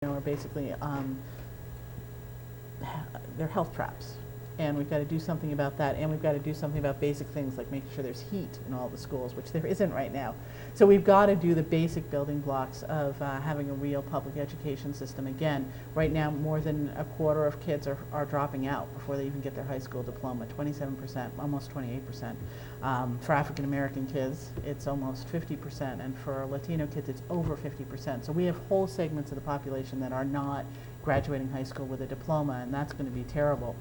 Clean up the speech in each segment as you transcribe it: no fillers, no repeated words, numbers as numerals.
are basically they're health traps, and we've got to do something about that, and we've got to do something about basic things like making sure there's heat in all the schools, which there isn't right now. So we've got to do the basic building blocks of having a real public education system again. Right now, more than a quarter of kids are dropping out before they even get their high school diploma, 27%, almost 28%. For African American kids, it's almost 50%, and for Latino kids, it's over 50%. So we have whole segments of the population that are not graduating high school with a diploma, and that's going to be terrible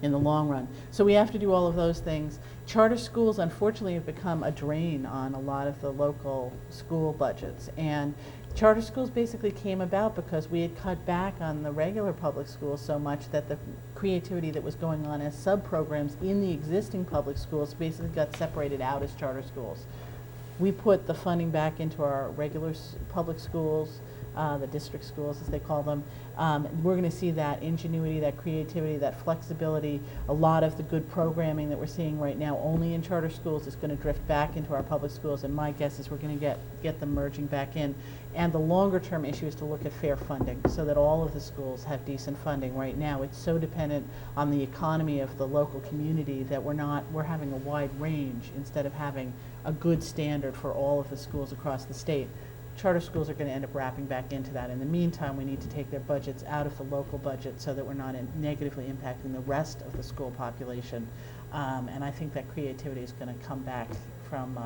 in the long run. So we have to do all of those things. Charter schools, unfortunately, have become a drain on a lot of the local school budgets. And charter schools basically came about because we had cut back on the regular public schools so much that the creativity that was going on as sub-programs in the existing public schools basically got separated out as charter schools. We put the funding back into our regular public schools, the district schools as they call them. We're going to see that ingenuity, that creativity, that flexibility. A lot of the good programming that we're seeing right now only in charter schools is going to drift back into our public schools, and my guess is we're going to get them merging back in. And the longer term issue is to look at fair funding so that all of the schools have decent funding. Right now it's so dependent on the economy of the local community that we're having a wide range instead of having a good standard for all of the schools across the state. Charter schools are going to end up wrapping back into that. In the meantime, we need to take their budgets out of the local budget so that we're not negatively impacting the rest of the school population. And I think that creativity is going to come back from